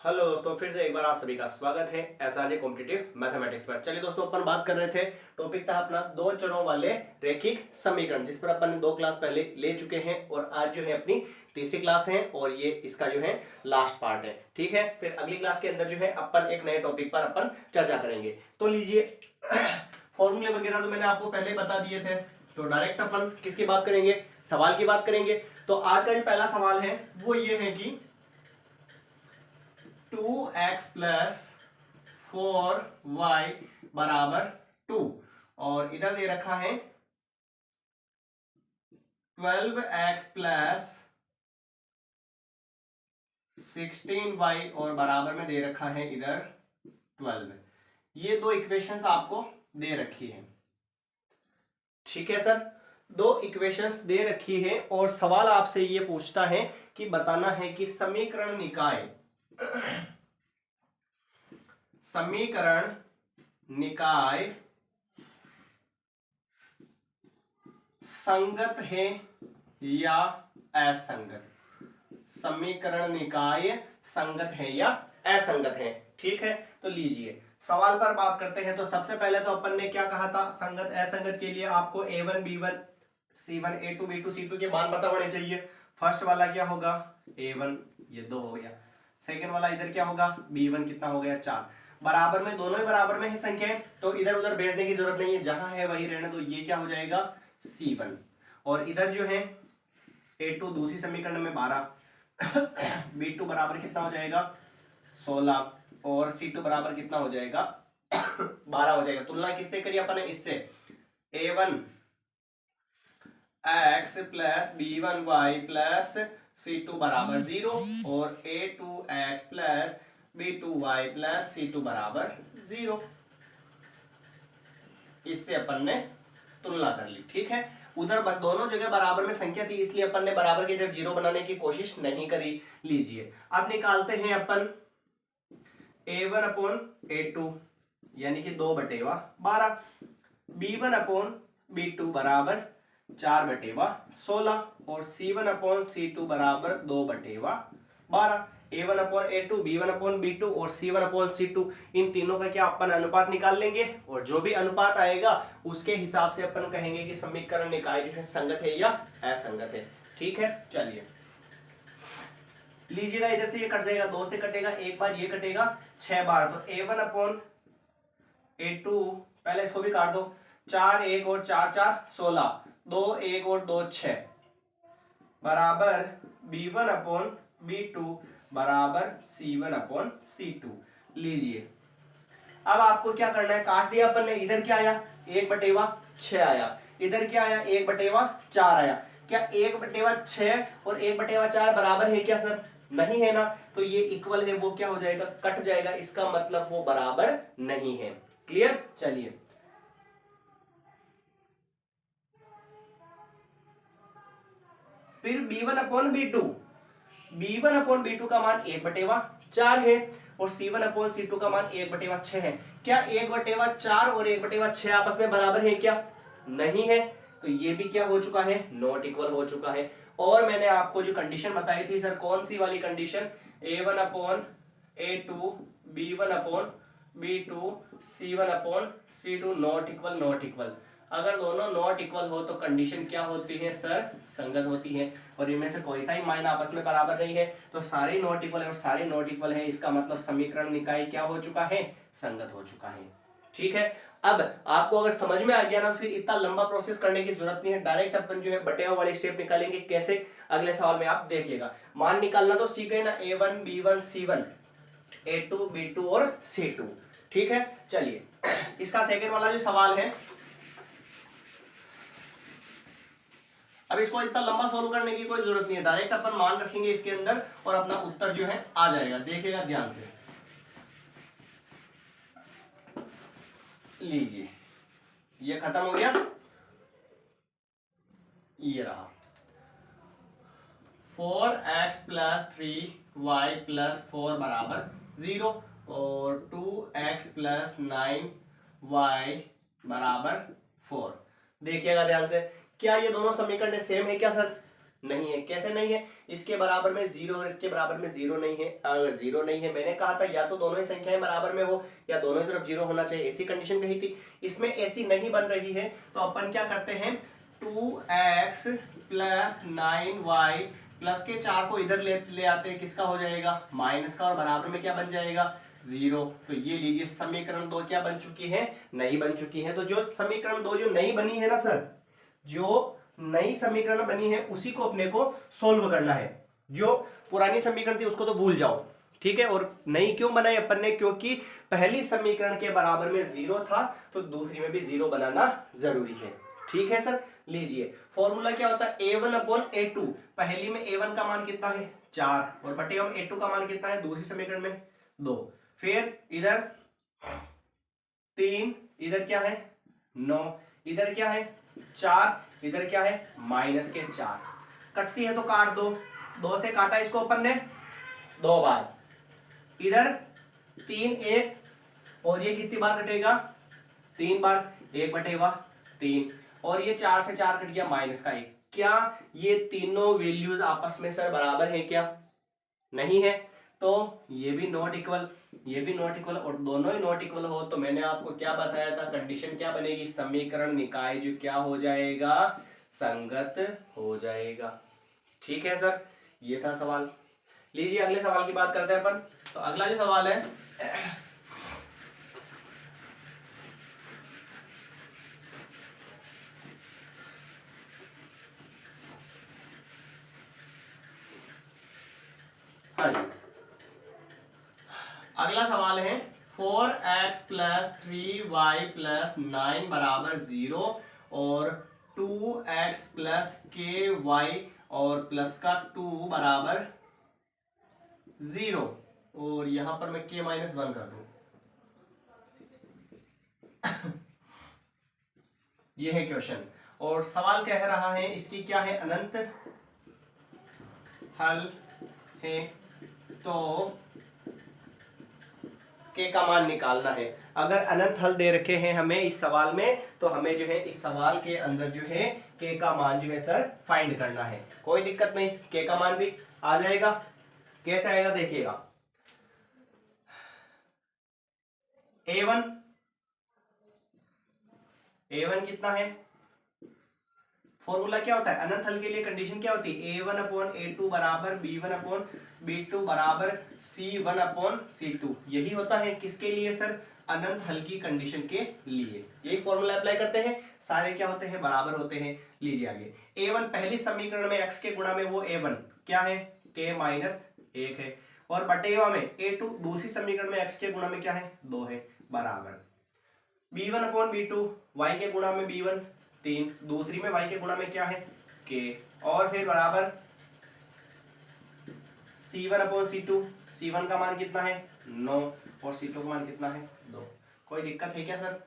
Hello दोस्तों, फिर से एक बार आप सभी का स्वागत है एसआरजे कॉम्पिटिटिव मैथमेटिक्स पर। चलिए दोस्तों, अपन बात कर रहे थे, टॉपिक था अपना दो चरों वाले रैखिक समीकरण, जिस पर अपन ने 2 क्लास पहले ले चुके हैं और आज जो है अपनी तीसरी क्लास है और ये इसका जो है लास्ट पार्ट है। ठीक है, फिर अगली क्लास के अंदर जो है अपन एक नए टॉपिक पर अपन चर्चा करेंगे। तो लीजिए, फॉर्मूले वगैरह तो मैंने आपको पहले बता दिए थे, तो डायरेक्ट अपन किसकी बात करेंगे, सवाल की बात करेंगे। तो आज का जो पहला सवाल है वो ये है कि 2x प्लस 4y बराबर 2 और इधर दे रखा है 12x प्लस 16y और बराबर में दे रखा है इधर 12। ये दो इक्वेशंस आपको दे रखी है। ठीक है सर, दो इक्वेशंस दे रखी है और सवाल आपसे ये पूछता है कि बताना है कि समीकरण निकाय संगत है या असंगत। समीकरण निकाय संगत है या असंगत है। ठीक है, तो लीजिए सवाल पर बात करते हैं। तो सबसे पहले तो अपन ने क्या कहा था, संगत असंगत के लिए आपको a1 b1 c1 a2 b2 c2 के मान पता होने चाहिए। फर्स्ट वाला क्या होगा, a1, ये 2 हो गया। सेकंड वाला इधर क्या होगा, b1 कितना हो गया, 4। बराबर में, दोनों ही बराबर में है संख्याएं, तो इधर उधर भेजने की जरूरत नहीं है, जहां है वही रहने। तो ये क्या हो जाएगा, c1। और इधर जो है a2 दूसरी समीकरण में 12 b2 बराबर कितना हो जाएगा, 16 और c2 बराबर कितना हो जाएगा 12 हो जाएगा। तुलना किससे करी अपन ने, इससे a1 x plus b1y plus c2 बराबर 0 और a2x plus b2y plus c2 बराबर 0। इससे अपन ने तुलना कर ली। ठीक है, उधर दोनों जगह बराबर में संख्या थी, इसलिए अपन ने बराबर की जगह 0 बनाने की कोशिश नहीं करी। लीजिए अब निकालते हैं अपन a1 अपॉन a2 यानी कि 2/12, b1 अपॉन b2 बराबर 4/16 और c1 अपॉन c2 बराबर 2/12। a1 upon a2, b1 upon b2 और c1 अपॉन c2, इन तीनों का क्या अपन अनुपात निकाल लेंगे और जो भी अनुपात आएगा उसके हिसाब से अपन कहेंगे कि समीकरण निकाय जो है संगत है या असंगत है। ठीक है, चलिए लीजिएगा, इधर से ये कट जाएगा, 2 से कटेगा, एक बार ये कटेगा 6 बार। तो a1 अपॉन a2, पहले इसको भी काट दो, 4 1 और 4 4 16, 2 1 और 2 6 बराबर b1 अपॉन b2 बराबर c1 अपॉन c2। लीजिए अब आपको क्या करना है, काट दिया अपन ने, इधर क्या आया 1/6 आया, इधर क्या आया 1/4 आया। क्या 1/6 और 1/4 बराबर है क्या सर, नहीं है ना, तो ये इक्वल है, वो क्या हो जाएगा, कट जाएगा, इसका मतलब वो बराबर नहीं है। क्लियर, चलिए फिर b1 upon b2, b1 upon b2 का मान 1/4 है और c1 अपॉन c2 का मान 1/6 है। क्या 1/4 और 1/6 आपस में बराबर है क्या, नहीं है, तो ये भी क्या हो चुका है, नॉट इक्वल हो चुका है। और मैंने आपको जो कंडीशन बताई थी सर, कौन सी वाली condition, a1 upon a2, b1 upon b2, c1 upon c2 not equal, not equal. अगर दोनों नॉट इक्वल हो तो कंडीशन क्या होती है सर, संगत होती है। और इनमें से कोई सा ही मान आपस में बराबर नहीं है, तो सारे नॉट इक्वल है और सारे नॉट इक्वल है, इसका मतलब समीकरण निकाय क्या हो चुका है, संगत हो चुका है। ठीक है, अब आपको अगर समझ में आ गया ना, फिर इतना लंबा प्रोसेस करने की जरूरत नहीं है, डायरेक्ट अपन जो है बटेवा वाली स्टेप निकालेंगे। कैसे, अगले सवाल में आप देखिएगा। मान निकालना तो सीख गए ना, a1 b1 c1, a2 b2 और c2। ठीक है, चलिए इसका सेकंड वाला जो सवाल है, अब इसको इतना लंबा सोल्व करने की कोई जरूरत नहीं है, डायरेक्ट अपन मान रखेंगे इसके अंदर और अपना उत्तर जो है आ जाएगा। देखिएगा ध्यान से, लीजिए ये खत्म हो गया, ये रहा 4x प्लस 3y प्लस 4 बराबर 0 और 2x प्लस 9y बराबर 4। देखिएगा ध्यान से, क्या ये दोनों समीकरण सेम है क्या सर, नहीं है। कैसे नहीं है? इसके बराबर में 0 और इसके बराबर में 0 नहीं है। अगर 0 नहीं है, मैंने कहा था या तो दोनों ही संख्याएं बराबर में हो या दोनों ही तरफ 0 होना चाहिए, ऐसी कंडीशन कही थी। इसमें ऐसी नहीं बन रही है तो अपन क्या करते हैं, 2x प्लस 9y प्लस के 4 को इधर ले आते हैं, किसका हो जाएगा, माइनस का, और बराबर में क्या बन जाएगा, 0। तो ये लीजिए समीकरण 2 क्या बन चुकी है, नहीं बन चुकी है। तो जो समीकरण 2 जो नहीं बनी है ना सर, जो नई समीकरण बनी है उसी को अपने को सोल्व करना है। जो पुरानी समीकरण थी उसको तो भूल जाओ, ठीक है। और नई क्यों बनाई अपन ने, क्योंकि पहली समीकरण के बराबर में 0 था तो दूसरी में भी 0 बनाना जरूरी है, ठीक है सर। लीजिए फॉर्मूला क्या होता है, a1/a2। पहली में a1 का मान कितना है, 4, और बटे में a2 का मान कितना है, दूसरी समीकरण में 2। फिर इधर 3, इधर क्या है 9, इधर क्या है 4, इधर क्या है माइनस के 4। कटती है तो काट दो, 2 से काटा इसको अपन ने 2 बार, इधर 3 1, और ये कितनी बार कटेगा, 3 बार, 1/3, और ये 4 से 4 कट गया, माइनस का 1। क्या ये तीनों वैल्यूज आपस में सर बराबर है क्या, नहीं है। तो ये भी नॉट इक्वल, ये भी नॉट इक्वल, और दोनों ही नॉट इक्वल हो तो मैंने आपको क्या बताया था, कंडीशन क्या बनेगी, समीकरण निकाय जो क्या हो जाएगा, संगत हो जाएगा, ठीक है सर। ये था सवाल। लीजिए अगले सवाल की बात करते हैं अपन। तो अगला जो सवाल है, हाँ जी, अगला सवाल है 4x प्लस 3y प्लस 9 बराबर 0 और 2x प्लस ky और प्लस का 2 बराबर 0, और यहां पर मैं k माइनस 1 कर दूं। ये है क्वेश्चन, और सवाल कह रहा है इसकी क्या है, अनंत हल है तो के का मान निकालना है। अगर अनंत हल दे रखे हैं हमें इस सवाल में, तो हमें जो है इस सवाल के अंदर जो है के का मान जो है सर फाइंड करना है। कोई दिक्कत नहीं, के का मान भी आ जाएगा। कैसे आएगा देखिएगा, a1 कितना है, फॉर्मूला क्या होता है अनंत हल के लिए, कंडीशन क्या होती है, a1/a2 बराबर b1/b2 बराबर c1/c2। यही होता है किसके लिए सर, अनंत हल की कंडीशन के लिए। यही फॉर्मूला अप्लाई करते हैं, सारे क्या होते हैं, बराबर होते हैं। लीजिए आगे, a1 पहली समीकरण में x के गुणा में वो a1 क्या है, k माइनस 1 है, और बटेवा में a2 दूसरी समीकरण में x के गुणा में क्या है, 2 है, बराबर b1/b2 y के गुणा में b1 3, दूसरी में y के गुणा में क्या है, k, और फिर बराबर c1/c2। c1 का मान कितना है 9, और c2 का मान कितना है 2। कोई दिक्कत है क्या सर,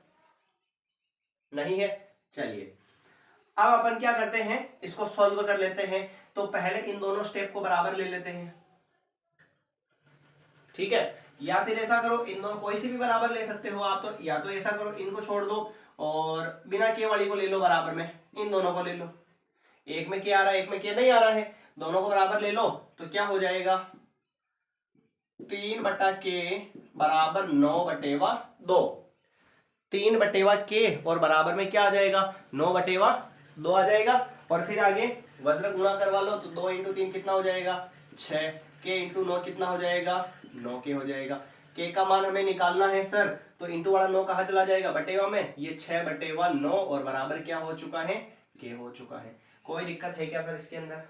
नहीं है। चलिए अब अपन क्या करते हैं, इसको सॉल्व कर लेते हैं। तो पहले इन दोनों स्टेप को बराबर ले लेते हैं, ठीक है। या फिर ऐसा करो, इन दोनों कोई से भी बराबर ले सकते हो आप, तो या तो ऐसा करो इनको छोड़ दो और बिना के वाली को ले लो बराबर में, इन दोनों को ले लो। एक में के आ रहा है, एक में के नहीं आ रहा है, दोनों को बराबर ले लो तो क्या हो जाएगा, 3/k बराबर 9/2। 3/k और बराबर में क्या आ जाएगा, 9/2 आ जाएगा। और फिर आगे वज्र गुणा करवा लो तो 2 × 3 कितना हो जाएगा, 6, k × 9 कितना हो जाएगा, 9k हो जाएगा। k का मान हमें निकालना है सर, तो इंटू वाला 9 कहाँ चला जाएगा, बटेवा में, ये 6/9 और बराबर क्या हो चुका है, k हो चुका है। कोई दिक्कत है क्या सर इसके अंदर,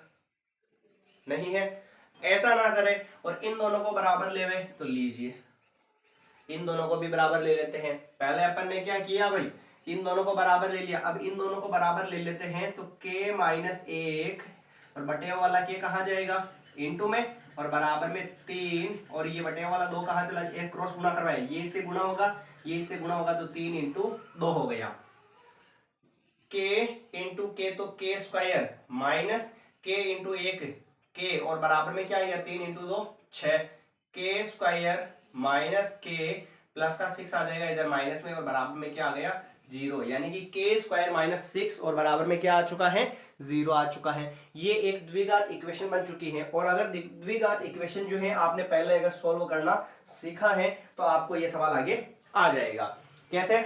नहीं है। ऐसा ना करें और इन दोनों को बराबर लेवे, तो लीजिए इन दोनों को भी बराबर ले लेते हैं। पहले अपन ने क्या किया भाई, इन दोनों को बराबर ले लिया, अब इन दोनों को बराबर ले लेते हैं। तो k माइनस 1 और बटे वाला k कहाँ जाएगा, इंटू में, और बराबर में 3, और ये बटे वाला 2 कहाँ चला, एक क्रॉस गुणा करवाए, ये इससे गुणा होगा, ये इससे गुणा होगा, तो 3 × 2 हो गया। k × k तो k² माइनस k × 1 k, और बराबर में क्या आएगा, 3 × 2 6, k² माइनस k प्लस का 6 आ जाएगा इधर माइनस में, और बराबर में क्या आ गया, 0, यानी कि k स्क्वायर माइनस 6 और बराबर में क्या आ चुका है, 0 आ चुका है। ये एक द्विघात इक्वेशन बन चुकी है। और अगर द्विघात इक्वेशन जो है आपने पहले अगर सॉल्व करना सीखा है तो आपको ये सवाल आगे आ जाएगा। कैसे,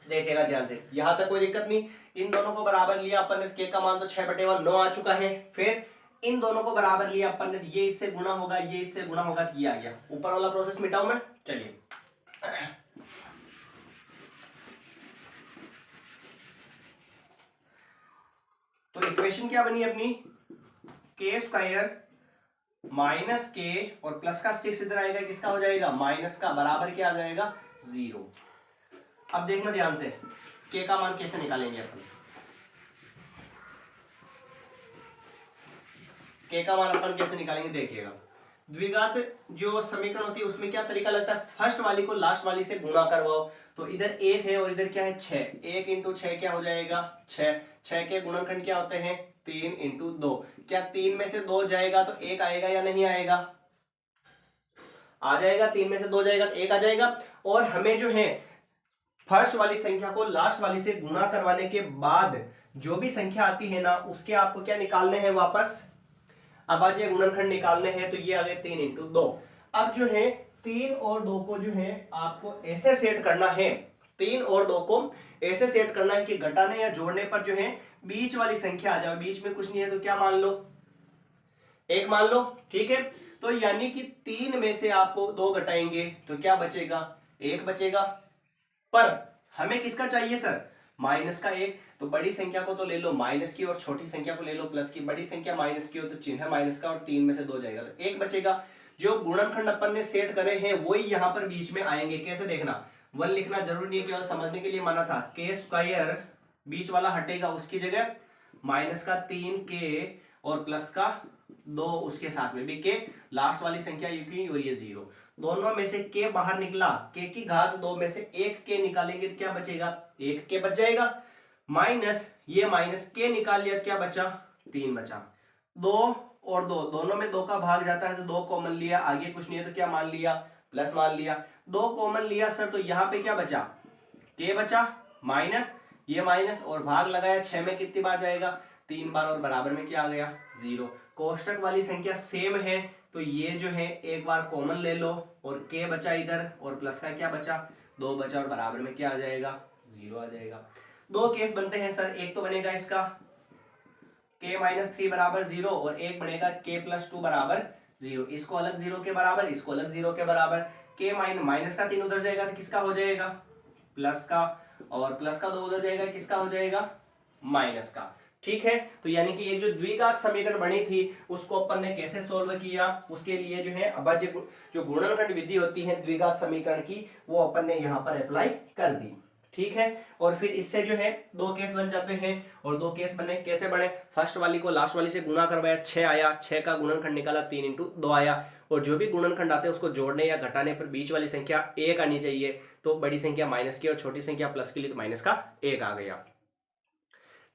देखिएगा ध्यान से, यहां तक कोई दिक्कत नहीं। इन दोनों को बराबर लिया अपन ने, k का मान तो 6/9 आ चुका है। फिर इन दोनों को बराबर लिया अपन ने, ये इससे गुणा होगा, ये इससे गुणा होगा, तो ये आ गया। ऊपर वाला प्रोसेस मिटाऊं मैं, चलिए। तो इक्वेशन क्या बनी अपनी, k स्क्वायर माइनस के और प्लस का 6 इधर आएगा, किसका हो जाएगा, माइनस का, बराबर क्या आ जाएगा, 0। अब देखना ध्यान से, k का मान कैसे निकालेंगे अपन। k का मान अपन कैसे निकालेंगे, देखिएगा। द्विघात जो समीकरण होती है उसमें क्या तरीका लगता है, फर्स्ट वाली को लास्ट वाली से गुणा करवाओ। तो इधर 1 है और इधर क्या है, 6। 1 इंटू 6 क्या हो जाएगा, 6। 6 के गुणनखंड क्या होते हैं, 3 इंटू 2। क्या 3 में से 2 जाएगा तो 1 आएगा या नहीं आएगा, आ जाएगा। 3 में से 2 जाएगा तो 1 आ जाएगा। और हमें जो है फर्स्ट वाली संख्या को लास्ट वाली से गुणा करवाने के बाद जो भी संख्या आती है ना, उसके आपको क्या निकालने हैं, वापस अभाज्य गुणनखंड निकालने हैं। तो ये आ गए 3 इंटू 2। अब जो है 3 और 2 को जो है आपको ऐसे सेट करना है, 3 और 2 को ऐसे सेट करना है कि घटाने या जोड़ने पर जो है बीच वाली संख्या आ जाए। बीच में कुछ नहीं है तो क्या मान लो, 1 मान लो, ठीक है। तो यानी कि 3 में से आपको 2 घटाएंगे तो क्या बचेगा, 1 बचेगा। पर हमें किसका चाहिए सर, माइनस का 1। तो बड़ी संख्या को तो ले लो माइनस की और छोटी संख्या को ले लो प्लस की। बड़ी संख्या माइनस की हो तो चिन्ह माइनस का और 3 में से 2 जाएगा तो 1 बचेगा। जो गुणनखंड अपन ने सेट करे हैं वही यहाँ पर बीच में आएंगे। कैसे देखना, 1 लिखना जरूरी नहीं है, केवल समझने के लिए माना था। k स्क्वायर बीच वाला हटेगा, उसकी जगह माइनस का 3k और प्लस का 2 उसके साथ में भी k, लास्ट वाली संख्या की और ये 0। दोनों में से k बाहर निकला, k की घात 2 में से 1 k निकालेंगे तो क्या बचेगा, 1 k बच जाएगा। माइनस ये माइनस k निकाल लिया तो क्या बचा, 3 बचा। 2 और 2 दोनों में 2 का भाग जाता है तो 2 कॉमन लिया, आगे कुछ नहीं है तो क्या मान लिया, प्लस मान लिया। 2 कॉमन लिया सर तो यहाँ पे क्या बचा, k बचा, माइनस ये माइनस और भाग लगाया, 6 में कितनी बार जाएगा, 3 बार, और बराबर में क्या आ गया, 0। कोष्टक वाली संख्या सेम है तो ये जो है एक बार कॉमन ले लो और k बचा इधर और प्लस का क्या बचा, 2 बचा, और बराबर में क्या आ जाएगा, 0 आ जाएगा। 2 केस बनते हैं सर, एक तो बनेगा इसका k माइनस 3 बराबर 0 और एक बनेगा k प्लस 2 बराबर 0। इसको अलग 0 के बराबर, इसको अलग 0 के बराबर। k माइनस का 3 उधर जाएगा तो किसका हो जाएगा, प्लस का, और प्लस का 2 उधर जाएगा, किसका हो जाएगा, माइनस का। ठीक है, तो यानी कि ये जो द्विघात समीकरण बनी थी उसको अपन ने कैसे सोल्व किया, उसके लिए जो है अभाज्य जो गुणनखंड विधि होती है द्विघात समीकरण की, वो अपन ने यहाँ पर अप्लाई कर दी। ठीक है, और फिर इससे जो है 2 केस बन जाते हैं। और 2 केस बने, कैसे बने, फर्स्ट वाली को लास्ट वाली से गुणा करवाया, 6 आया, 6 का गुणनखंड निकाला, 3 इंटू 2 आया। और जो भी गुणनखंड आते हैं उसको जोड़ने या घटाने पर बीच वाली संख्या 1 आनी चाहिए। तो बड़ी संख्या माइनस की और छोटी संख्या प्लस के लिए तो माइनस का 1 आ गया।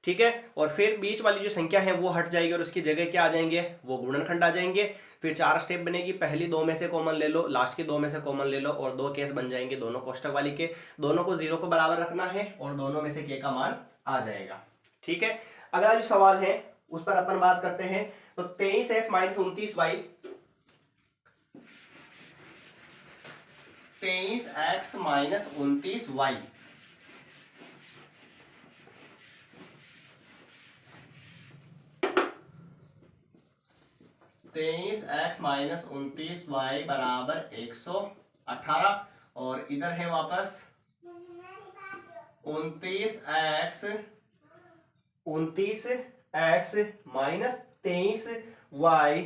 ठीक है, और फिर बीच वाली जो संख्या है वो हट जाएगी और उसकी जगह क्या आ जाएंगे, वो गुणनखंड आ जाएंगे। फिर 4 स्टेप बनेगी, पहली 2 में से कॉमन ले लो, लास्ट की 2 में से कॉमन ले लो, और 2 केस बन जाएंगे दोनों कोष्टक वाली के। दोनों को 0 को बराबर रखना है और दोनों में से k का मान आ जाएगा। ठीक है, अगला जो सवाल है उस पर अपन बात करते हैं। तो 23x minus 29y, 23x minus 29y, x minus 29y बराबर 118, और इधर है वापस 29x minus 23y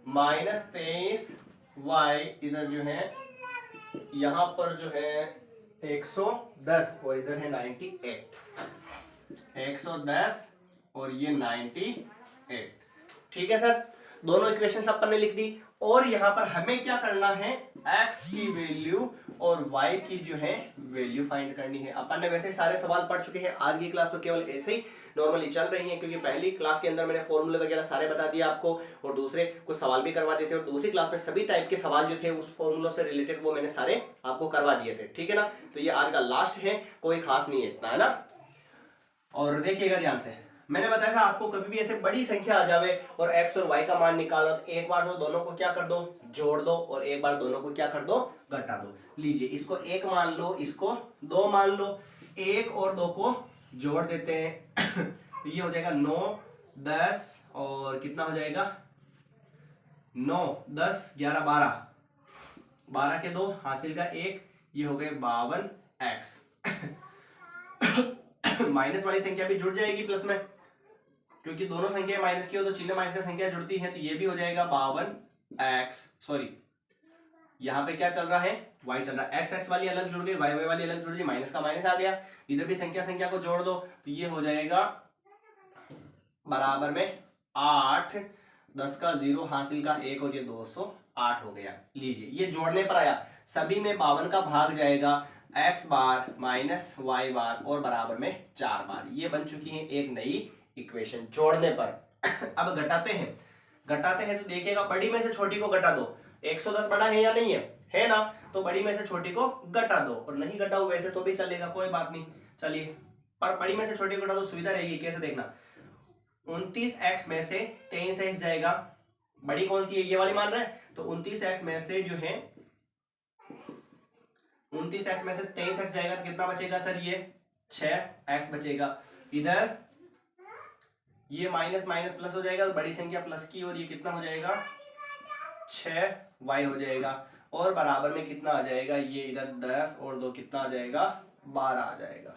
minus 23y, इधर जो है यहां पर जो है 110 और इधर है 98, 110 और ये 98। ठीक है सर, दोनों इक्वेशन अपन ने लिख दी। और यहां पर हमें क्या करना है, x की वैल्यू और y की जो है वैल्यू फाइंड करनी है। अपन ने वैसे सारे सवाल पढ़ चुके हैं, आज की क्लास तो केवल ऐसे ही नॉर्मली चल रही है, क्योंकि पहली क्लास के अंदर मैंने फॉर्मूले वगैरह सारे बता दिए आपको और दूसरे कुछ सवाल भी करवा दिए थे, और दूसरी क्लास में सभी टाइप के सवाल जो थे उस फॉर्मूलों से रिलेटेड वो मैंने सारे आपको करवा दिए थे, ठीक है ना। तो ये आज का लास्ट है, कोई खास नहीं है इतना, है ना। और देखिएगा ध्यान से, मैंने बताया था आपको कभी भी ऐसे बड़ी संख्या आ जावे और x और y का मान निकालो तो एक बार तो दोनों को क्या कर दो, जोड़ दो, और एक बार दोनों को क्या कर दो, घटा दो। लीजिए इसको 1 मान लो, इसको 2 मान लो, 1 और 2 को जोड़ देते हैं तो ये हो जाएगा 9 10 और कितना हो जाएगा 9 10 11 12, 12 के 2 हासिल का 1, ये हो गए 52x माइनस वाली संख्या भी जुड़ जाएगी प्लस में, क्योंकि दोनों संख्या माइनस की हो तो चिन्ह माइनस का संख्या जुड़ती है, तो ये भी हो जाएगा 52x। सॉरी यहाँ पे क्या चल रहा है, y चल रहा है, x x वाली अलग जुड़ गई, y y वाली अलग जुड़ गई, माइनस का माइनस आ गया, इधर भी संख्या को जोड़ दो तो ये हो जाएगा बराबर में 8, 10 का 0 हासिल का 1 और ये 208 हो गया। लीजिए ये जोड़ने पर आया, सभी में 52 का भाग जाएगा, x बार माइनस y बार और बराबर में 4 बार, ये बन चुकी है एक नई इक्वेशन जोड़ने पर। अब घटाते हैं तो देखिएगा बड़ी में से छोटी को घटा दो, 110 बड़ा है या नहीं है ना, तो बड़ी में से छोटी को घटा दो, और नहीं घटाओ वैसे तो भी चलेगा, कोई बात नहीं, चलिए, पर बड़ी में से छोटी को घटा दो, सुविधा रहेगी। कैसे देखना, 29x में से 23x जाएगा, बड़ी कौन सी है, ये वाली मान रहे हैं, तो 29x में से जो है 29x में से 23x जाएगा तो कितना बचेगा सर, ये 6x बचेगा। इधर ये माइनस माइनस प्लस हो जाएगा तो बड़ी संख्या प्लस की, और ये कितना हो जाएगा 6y हो जाएगा, और बराबर में कितना आ जाएगा, ये इधर 10 और 2 कितना आ जाएगा 12 आ जाएगा।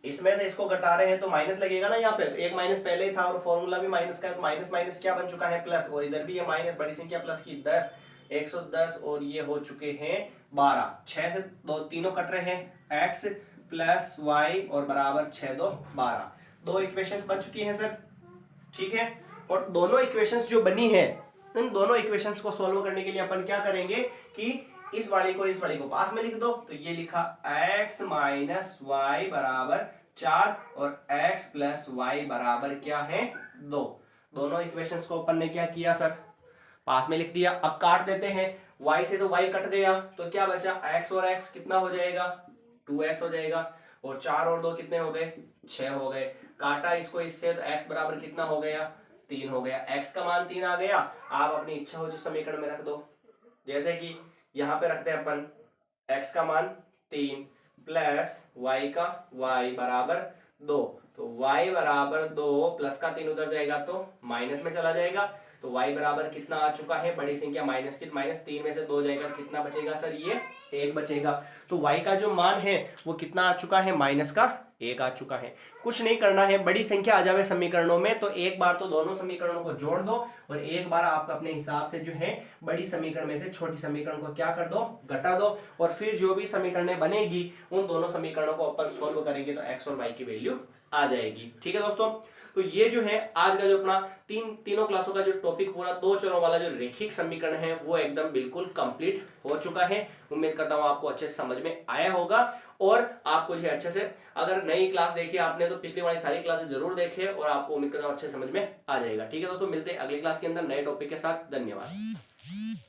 इसमें से इसको घटा रहे हैं तो माइनस लगेगा ना यहाँ पे, तो एक माइनस पहले ही था और फॉर्मूला भी माइनस का है, तो माइनस माइनस क्या बन चुका है प्लस, और इधर भी ये माइनस बड़ी संख्या प्लस की 10 110 और ये हो चुके हैं 12, 6 से 2 तीनों कट रहे हैं, x प्लस y और बराबर 6 2 12, दो इक्वेशंस बन चुकी हैं सर, ठीक है। और दोनों इक्वेशंस जो बनी है, इन दोनों इक्वेशंस को सॉल्व करने के लिए अपन क्या करेंगे कि इस वाली को पास में लिख दो, तो ये लिखा x माइनस वाई बराबर 4 और x प्लस वाई बराबर क्या है 2। दोनों इक्वेशंस को अपन ने क्या किया सर, पास में लिख दिया। अब काट देते हैं, y से तो y कट गया तो क्या बचा, x और x कितना हो जाएगा 2x हो जाएगा, और 4 और 2 कितने हो गए 6 हो गए। काटा इसको इससे तो x बराबर कितना हो गया 3 हो गया, x का मान 3 आ गया। आप अपनी इच्छा हो जो समीकरण में रख दो, जैसे कि यहाँ पे रखते हैं अपन x का मान 3 प्लस y का y बराबर 2, तो y बराबर 2 प्लस का 3 उधर जाएगा तो माइनस में चला जाएगा, तो y बराबर कितना आ चुका है, बड़ी संख्या माइनस की, माइनस 3 में से 2 जाएगा, कितना बचेगा सर, ये 1 बचेगा। तो y का जो मान है वो कितना आ चुका है, माइनस का 1 आ चुका है। कुछ नहीं करना है, बड़ी संख्या आ जावे समीकरणों में तो एक बार तो दोनों समीकरणों को जोड़ दो, और एक बार आप अपने हिसाब से जो है बड़ी समीकरण में से छोटी समीकरण को क्या कर दो, घटा दो, और फिर जो भी समीकरणें बनेगी उन दोनों समीकरणों को अपन सोल्व करेंगे तो x और y की वैल्यू आ जाएगी, ठीक है दोस्तों। तो ये जो है आज का जो अपना तीनों क्लासों का जो टॉपिक पूरा 2 चरों वाला जो रेखिक समीकरण है वो एकदम बिल्कुल कंप्लीट हो चुका है। उम्मीद करता हूँ आपको अच्छे से समझ में आया होगा, और आपको ये अच्छे से, अगर नई क्लास देखी आपने तो पिछली वाली सारी क्लासेस जरूर देखे, और आपको उम्मीद करता हूँ अच्छे समझ में आ जाएगा, ठीक है दोस्तों। मिलते हैं अगली क्लास के अंदर नए टॉपिक के साथ, धन्यवाद।